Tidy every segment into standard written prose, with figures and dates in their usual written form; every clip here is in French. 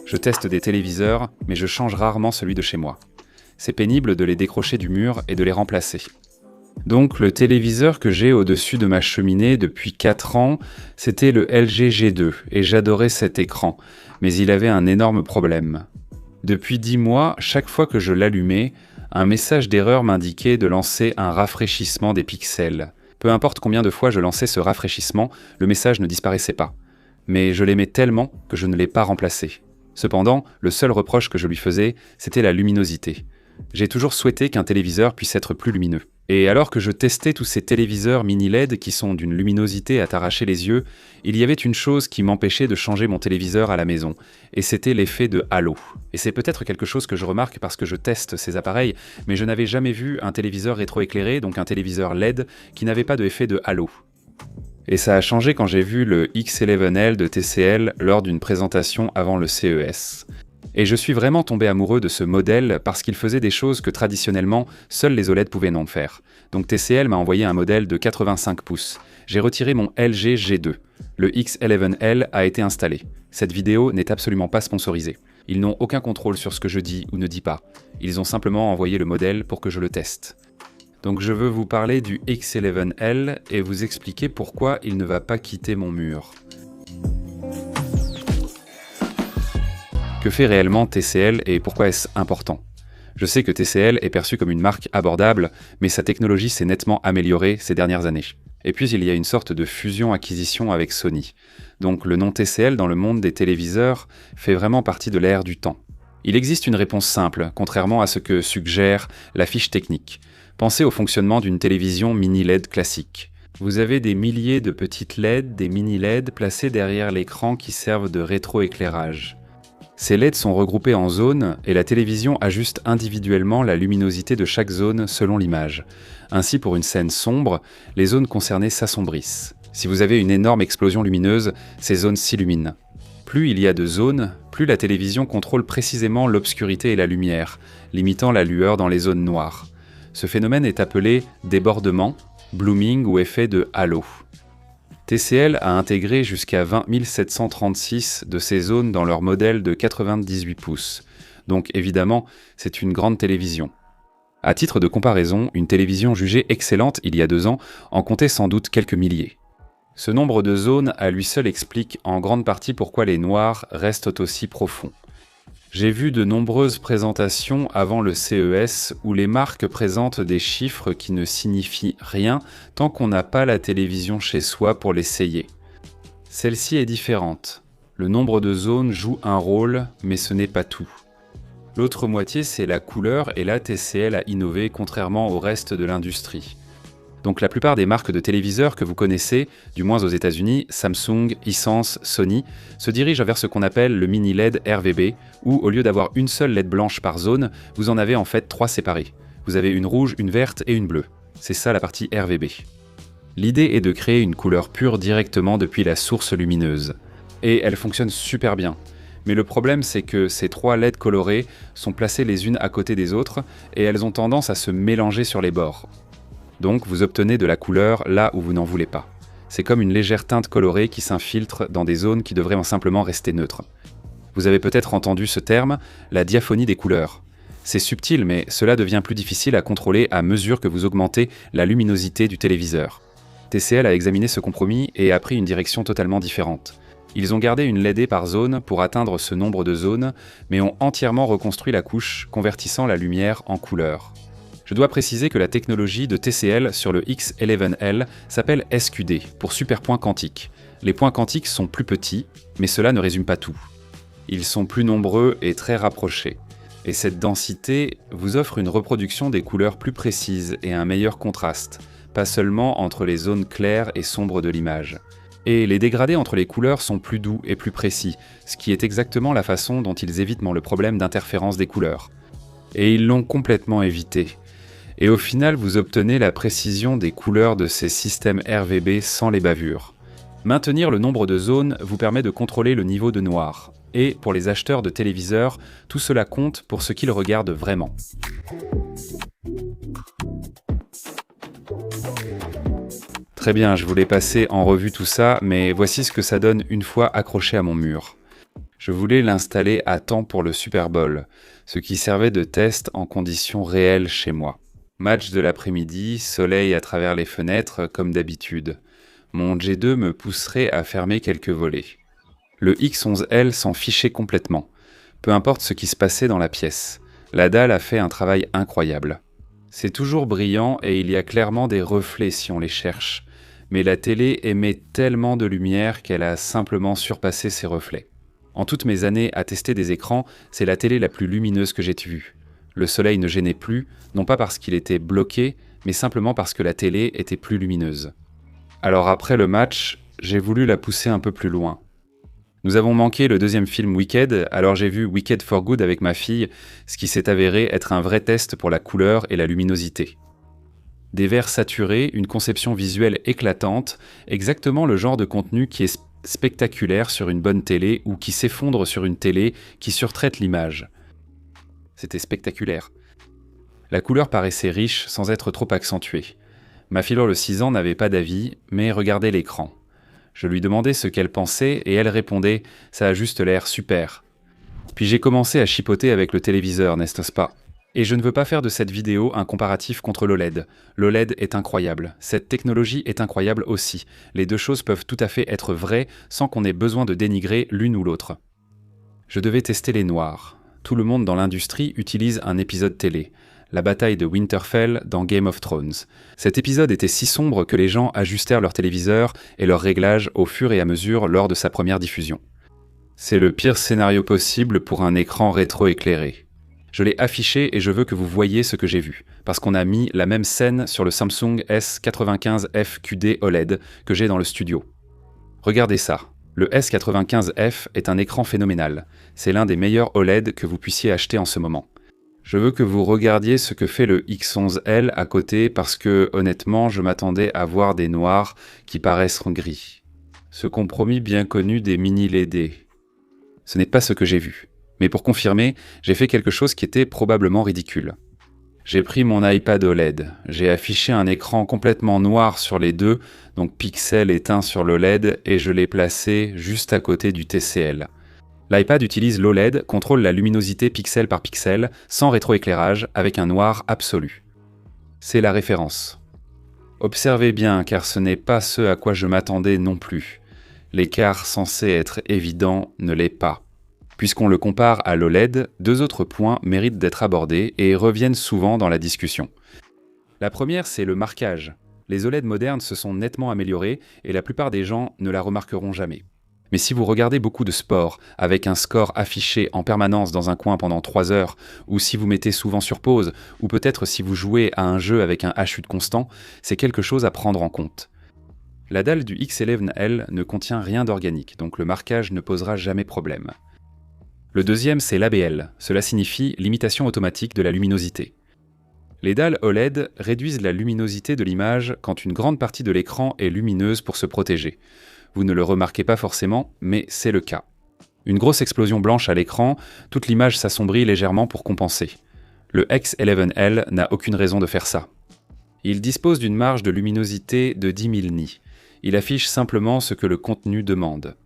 Je teste des téléviseurs, mais je change rarement celui de chez moi. C'est pénible de les décrocher du mur et de les remplacer. Donc le téléviseur que j'ai au-dessus de ma cheminée depuis 4 ans, c'était le LG G2 et j'adorais cet écran, mais il avait un énorme problème. Depuis 10 mois, chaque fois que je l'allumais, un message d'erreur m'indiquait de lancer un rafraîchissement des pixels. Peu importe combien de fois je lançais ce rafraîchissement, le message ne disparaissait pas. Mais je l'aimais tellement que je ne l'ai pas remplacé. Cependant, le seul reproche que je lui faisais, c'était la luminosité. J'ai toujours souhaité qu'un téléviseur puisse être plus lumineux. Et alors que je testais tous ces téléviseurs mini LED qui sont d'une luminosité à t'arracher les yeux, il y avait une chose qui m'empêchait de changer mon téléviseur à la maison, et c'était l'effet de halo. Et c'est peut-être quelque chose que je remarque parce que je teste ces appareils, mais je n'avais jamais vu un téléviseur rétroéclairé, donc un téléviseur LED, qui n'avait pas d'effet de halo. Et ça a changé quand j'ai vu le X11L de TCL lors d'une présentation avant le CES. Et je suis vraiment tombé amoureux de ce modèle parce qu'il faisait des choses que traditionnellement, seuls les OLED pouvaient non faire. Donc TCL m'a envoyé un modèle de 85 pouces. J'ai retiré mon LG G2. Le X11L a été installé. Cette vidéo n'est absolument pas sponsorisée. Ils n'ont aucun contrôle sur ce que je dis ou ne dis pas. Ils ont simplement envoyé le modèle pour que je le teste. Donc je veux vous parler du X11L et vous expliquer pourquoi il ne va pas quitter mon mur. Que fait réellement TCL et pourquoi est-ce important ? Je sais que TCL est perçu comme une marque abordable, mais sa technologie s'est nettement améliorée ces dernières années. Et puis il y a une sorte de fusion-acquisition avec Sony. Donc le nom TCL dans le monde des téléviseurs fait vraiment partie de l'ère du temps. Il existe une réponse simple, contrairement à ce que suggère la fiche technique. Pensez au fonctionnement d'une télévision mini LED classique. Vous avez des milliers de petites LED, des mini LED placées derrière l'écran qui servent de rétroéclairage. Ces LED sont regroupés en zones et la télévision ajuste individuellement la luminosité de chaque zone selon l'image. Ainsi, pour une scène sombre, les zones concernées s'assombrissent. Si vous avez une énorme explosion lumineuse, ces zones s'illuminent. Plus il y a de zones, plus la télévision contrôle précisément l'obscurité et la lumière, limitant la lueur dans les zones noires. Ce phénomène est appelé débordement, blooming ou effet de halo. TCL a intégré jusqu'à 20 736 de ces zones dans leur modèle de 98 pouces. Donc évidemment, c'est une grande télévision. À titre de comparaison, une télévision jugée excellente il y a 2 ans en comptait sans doute quelques milliers. Ce nombre de zones à lui seul explique en grande partie pourquoi les noirs restent aussi profonds. J'ai vu de nombreuses présentations avant le CES où les marques présentent des chiffres qui ne signifient rien tant qu'on n'a pas la télévision chez soi pour l'essayer. Celle-ci est différente. Le nombre de zones joue un rôle, mais ce n'est pas tout. L'autre moitié, c'est la couleur et là TCL a innové contrairement au reste de l'industrie. Donc la plupart des marques de téléviseurs que vous connaissez, du moins aux États-Unis, Samsung, Hisense, Sony, se dirigent vers ce qu'on appelle le mini LED RVB, où au lieu d'avoir une seule LED blanche par zone, vous en avez en fait 3 séparées. Vous avez une rouge, une verte et une bleue. C'est ça la partie RVB. L'idée est de créer une couleur pure directement depuis la source lumineuse. Et elle fonctionne super bien. Mais le problème, c'est que ces 3 LED colorées sont placées les unes à côté des autres et elles ont tendance à se mélanger sur les bords. Donc vous obtenez de la couleur là où vous n'en voulez pas. C'est comme une légère teinte colorée qui s'infiltre dans des zones qui devraient simplement rester neutres. Vous avez peut-être entendu ce terme, la diaphonie des couleurs. C'est subtil, mais cela devient plus difficile à contrôler à mesure que vous augmentez la luminosité du téléviseur. TCL a examiné ce compromis et a pris une direction totalement différente. Ils ont gardé une LED par zone pour atteindre ce nombre de zones, mais ont entièrement reconstruit la couche, convertissant la lumière en couleur. Je dois préciser que la technologie de TCL sur le X11L s'appelle SQD, pour super point quantique. Les points quantiques sont plus petits, mais cela ne résume pas tout. Ils sont plus nombreux et très rapprochés. Et cette densité vous offre une reproduction des couleurs plus précises et un meilleur contraste, pas seulement entre les zones claires et sombres de l'image. Et les dégradés entre les couleurs sont plus doux et plus précis, ce qui est exactement la façon dont ils évitent le problème d'interférence des couleurs. Et ils l'ont complètement évité. Et au final, vous obtenez la précision des couleurs de ces systèmes RVB sans les bavures. Maintenir le nombre de zones vous permet de contrôler le niveau de noir. Et pour les acheteurs de téléviseurs, tout cela compte pour ce qu'ils regardent vraiment. Très bien, je voulais passer en revue tout ça, mais voici ce que ça donne une fois accroché à mon mur. Je voulais l'installer à temps pour le Super Bowl, ce qui servait de test en conditions réelles chez moi. Match de l'après-midi, soleil à travers les fenêtres, comme d'habitude. Mon G2 me pousserait à fermer quelques volets. Le X11L s'en fichait complètement. Peu importe ce qui se passait dans la pièce. La dalle a fait un travail incroyable. C'est toujours brillant et il y a clairement des reflets si on les cherche. Mais la télé émet tellement de lumière qu'elle a simplement surpassé ses reflets. En toutes mes années à tester des écrans, c'est la télé la plus lumineuse que j'ai vue. Le soleil ne gênait plus, non pas parce qu'il était bloqué, mais simplement parce que la télé était plus lumineuse. Alors après le match, j'ai voulu la pousser un peu plus loin. Nous avons manqué le deuxième film Wicked, alors j'ai vu Wicked for Good avec ma fille, ce qui s'est avéré être un vrai test pour la couleur et la luminosité. Des verts saturés, une conception visuelle éclatante, exactement le genre de contenu qui est spectaculaire sur une bonne télé ou qui s'effondre sur une télé qui surtraite l'image. C'était spectaculaire. La couleur paraissait riche sans être trop accentuée. Ma fille de 6 ans n'avait pas d'avis, mais regardait l'écran. Je lui demandais ce qu'elle pensait et elle répondait « ça a juste l'air super ». Puis j'ai commencé à chipoter avec le téléviseur, n'est-ce pas ? Et je ne veux pas faire de cette vidéo un comparatif contre l'OLED. L'OLED est incroyable. Cette technologie est incroyable aussi. Les deux choses peuvent tout à fait être vraies sans qu'on ait besoin de dénigrer l'une ou l'autre. Je devais tester les noirs. Tout le monde dans l'industrie utilise un épisode télé. La bataille de Winterfell dans Game of Thrones. Cet épisode était si sombre que les gens ajustèrent leur téléviseur et leurs réglages au fur et à mesure lors de sa première diffusion. C'est le pire scénario possible pour un écran rétro-éclairé. Je l'ai affiché et je veux que vous voyiez ce que j'ai vu, parce qu'on a mis la même scène sur le Samsung S95F QD OLED que j'ai dans le studio. Regardez ça. Le S95F est un écran phénoménal. C'est l'un des meilleurs OLED que vous puissiez acheter en ce moment. Je veux que vous regardiez ce que fait le X11L à côté parce que, honnêtement, je m'attendais à voir des noirs qui paraissent gris. Ce compromis bien connu des mini-LED. Ce n'est pas ce que j'ai vu. Mais pour confirmer, j'ai fait quelque chose qui était probablement ridicule. J'ai pris mon iPad OLED, j'ai affiché un écran complètement noir sur les deux, donc pixels éteints sur l'OLED, et je l'ai placé juste à côté du TCL. L'iPad utilise l'OLED, contrôle la luminosité pixel par pixel, sans rétroéclairage, avec un noir absolu. C'est la référence. Observez bien, car ce n'est pas ce à quoi je m'attendais non plus. L'écart censé être évident ne l'est pas. Puisqu'on le compare à l'OLED, deux autres points méritent d'être abordés et reviennent souvent dans la discussion. La première, c'est le marquage. Les OLED modernes se sont nettement améliorés et la plupart des gens ne la remarqueront jamais. Mais si vous regardez beaucoup de sport, avec un score affiché en permanence dans un coin pendant 3 heures, ou si vous mettez souvent sur pause, ou peut-être si vous jouez à un jeu avec un HUD constant, c'est quelque chose à prendre en compte. La dalle du X11L ne contient rien d'organique, donc le marquage ne posera jamais problème. Le deuxième, c'est l'ABL. Cela signifie limitation automatique de la luminosité. Les dalles OLED réduisent la luminosité de l'image quand une grande partie de l'écran est lumineuse pour se protéger. Vous ne le remarquez pas forcément, mais c'est le cas. Une grosse explosion blanche à l'écran, toute l'image s'assombrit légèrement pour compenser. Le X11L n'a aucune raison de faire ça. Il dispose d'une marge de luminosité de 10 000 nits. Il affiche simplement ce que le contenu demande.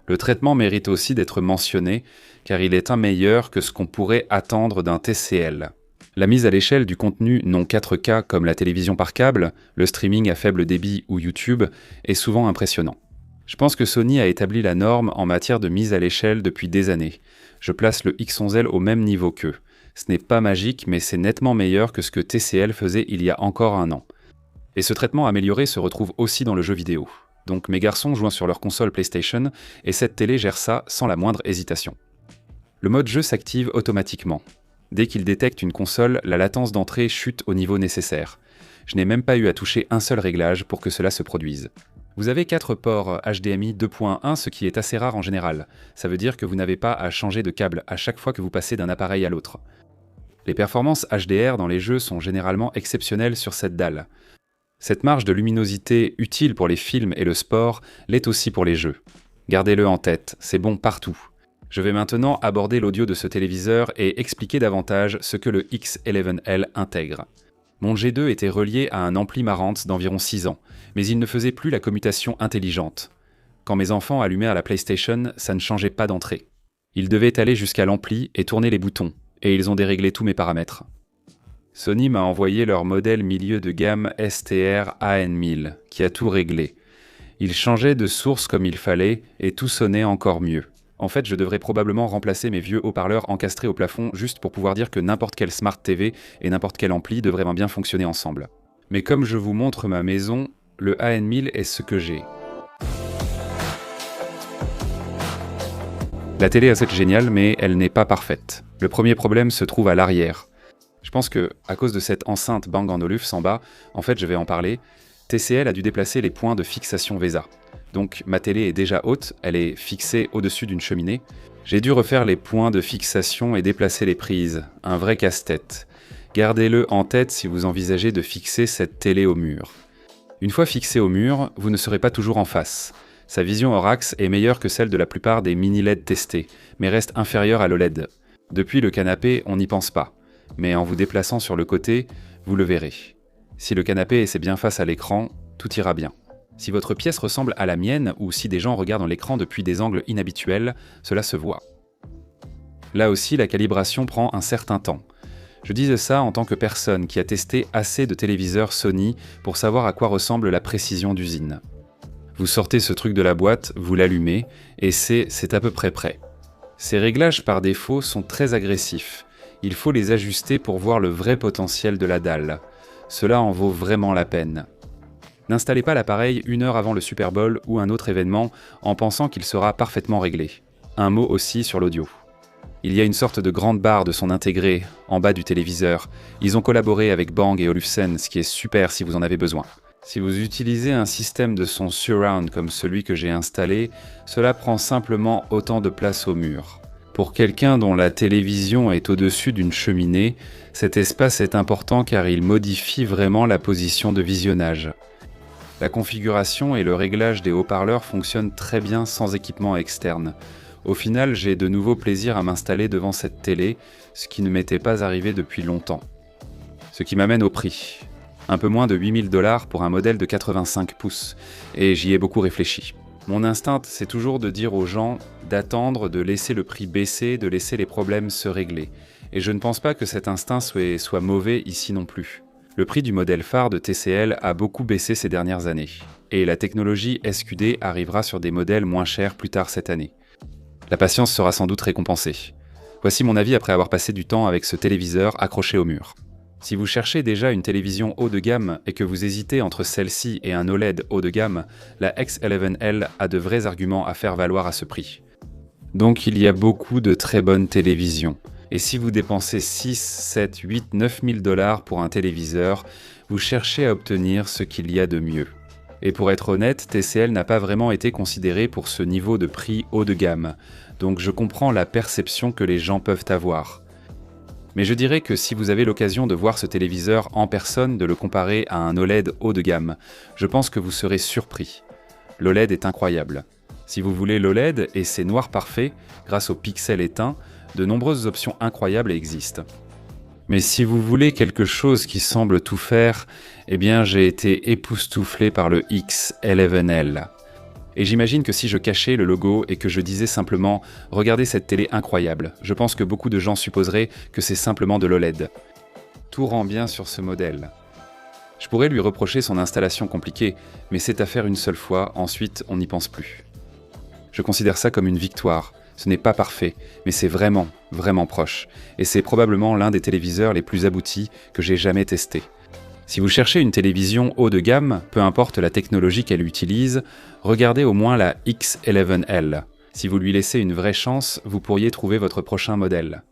Le traitement mérite aussi d'être mentionné, car il est un meilleur que ce qu'on pourrait attendre d'un TCL. La mise à l'échelle du contenu non 4K comme la télévision par câble, le streaming à faible débit ou YouTube est souvent impressionnant. Je pense que Sony a établi la norme en matière de mise à l'échelle depuis des années. Je place le X11L au même niveau qu'eux. Ce n'est pas magique, mais c'est nettement meilleur que ce que TCL faisait il y a encore un an. Et ce traitement amélioré se retrouve aussi dans le jeu vidéo. Donc mes garçons jouent sur leur console PlayStation et cette télé gère ça sans la moindre hésitation. Le mode jeu s'active automatiquement. Dès qu'il détecte une console, la latence d'entrée chute au niveau nécessaire. Je n'ai même pas eu à toucher un seul réglage pour que cela se produise. Vous avez 4 ports HDMI 2.1, ce qui est assez rare en général. Ça veut dire que vous n'avez pas à changer de câble à chaque fois que vous passez d'un appareil à l'autre. Les performances HDR dans les jeux sont généralement exceptionnelles sur cette dalle. Cette marge de luminosité utile pour les films et le sport l'est aussi pour les jeux. Gardez-le en tête, c'est bon partout. Je vais maintenant aborder l'audio de ce téléviseur et expliquer davantage ce que le X11L intègre. Mon G2 était relié à un ampli Marantz d'environ 6 ans, mais il ne faisait plus la commutation intelligente. Quand mes enfants allumaient à la PlayStation, ça ne changeait pas d'entrée. Ils devaient aller jusqu'à l'ampli et tourner les boutons, et ils ont déréglé tous mes paramètres. Sony m'a envoyé leur modèle milieu de gamme STR AN1000, qui a tout réglé. Il changeait de source comme il fallait, et tout sonnait encore mieux. En fait, je devrais probablement remplacer mes vieux haut-parleurs encastrés au plafond juste pour pouvoir dire que n'importe quelle Smart TV et n'importe quel ampli devraient bien fonctionner ensemble. Mais comme je vous montre ma maison, le AN1000 est ce que j'ai. La télé est géniale, mais elle n'est pas parfaite. Le premier problème se trouve à l'arrière. Je pense que, à cause de cette enceinte Bang & Olufsen en bas, en fait je vais en parler, TCL a dû déplacer les points de fixation VESA. Donc ma télé est déjà haute, elle est fixée au-dessus d'une cheminée. J'ai dû refaire les points de fixation et déplacer les prises, un vrai casse-tête. Gardez-le en tête si vous envisagez de fixer cette télé au mur. Une fois fixée au mur, vous ne serez pas toujours en face. Sa vision hors axe est meilleure que celle de la plupart des mini-LED testés, mais reste inférieure à l'OLED. Depuis le canapé, on n'y pense pas, mais en vous déplaçant sur le côté, vous le verrez. Si le canapé essaie bien face à l'écran, tout ira bien. Si votre pièce ressemble à la mienne, ou si des gens regardent l'écran depuis des angles inhabituels, cela se voit. Là aussi, la calibration prend un certain temps. Je dis ça en tant que personne qui a testé assez de téléviseurs Sony pour savoir à quoi ressemble la précision d'usine. Vous sortez ce truc de la boîte, vous l'allumez, et c'est à peu près prêt. Ces réglages par défaut sont très agressifs. Il faut les ajuster pour voir le vrai potentiel de la dalle. Cela en vaut vraiment la peine. N'installez pas l'appareil 1 heure avant le Super Bowl ou un autre événement en pensant qu'il sera parfaitement réglé. Un mot aussi sur l'audio. Il y a une sorte de grande barre de son intégré en bas du téléviseur. Ils ont collaboré avec Bang et Olufsen, ce qui est super si vous en avez besoin. Si vous utilisez un système de son surround comme celui que j'ai installé, cela prend simplement autant de place au mur. Pour quelqu'un dont la télévision est au-dessus d'une cheminée, cet espace est important car il modifie vraiment la position de visionnage. La configuration et le réglage des haut-parleurs fonctionnent très bien sans équipement externe. Au final, j'ai de nouveau plaisir à m'installer devant cette télé, ce qui ne m'était pas arrivé depuis longtemps. Ce qui m'amène au prix. Un peu moins de 8 000 $ pour un modèle de 85 pouces, et j'y ai beaucoup réfléchi. Mon instinct, c'est toujours de dire aux gens d'attendre, de laisser le prix baisser, de laisser les problèmes se régler. Et je ne pense pas que cet instinct soit mauvais ici non plus. Le prix du modèle phare de TCL a beaucoup baissé ces dernières années, et la technologie SQD arrivera sur des modèles moins chers plus tard cette année. La patience sera sans doute récompensée. Voici mon avis après avoir passé du temps avec ce téléviseur accroché au mur. Si vous cherchez déjà une télévision haut de gamme et que vous hésitez entre celle-ci et un OLED haut de gamme, la X11L a de vrais arguments à faire valoir à ce prix. Donc il y a beaucoup de très bonnes télévisions. Et si vous dépensez 6, 7, 8, 9 000 $ pour un téléviseur, vous cherchez à obtenir ce qu'il y a de mieux. Et pour être honnête, TCL n'a pas vraiment été considéré pour ce niveau de prix haut de gamme, donc je comprends la perception que les gens peuvent avoir. Mais je dirais que si vous avez l'occasion de voir ce téléviseur en personne, de le comparer à un OLED haut de gamme, je pense que vous serez surpris. L'OLED est incroyable. Si vous voulez l'OLED et ses noirs parfaits, grâce aux pixels éteints, de nombreuses options incroyables existent. Mais si vous voulez quelque chose qui semble tout faire, eh bien j'ai été époustouflé par le X11L. Et j'imagine que si je cachais le logo et que je disais simplement « Regardez cette télé incroyable », je pense que beaucoup de gens supposeraient que c'est simplement de l'OLED. Tout rend bien sur ce modèle. Je pourrais lui reprocher son installation compliquée, mais c'est à faire une seule fois, ensuite on n'y pense plus. Je considère ça comme une victoire. Ce n'est pas parfait, mais c'est vraiment, vraiment proche. Et c'est probablement l'un des téléviseurs les plus aboutis que j'ai jamais testé. Si vous cherchez une télévision haut de gamme, peu importe la technologie qu'elle utilise, regardez au moins la X11L. Si vous lui laissez une vraie chance, vous pourriez trouver votre prochain modèle.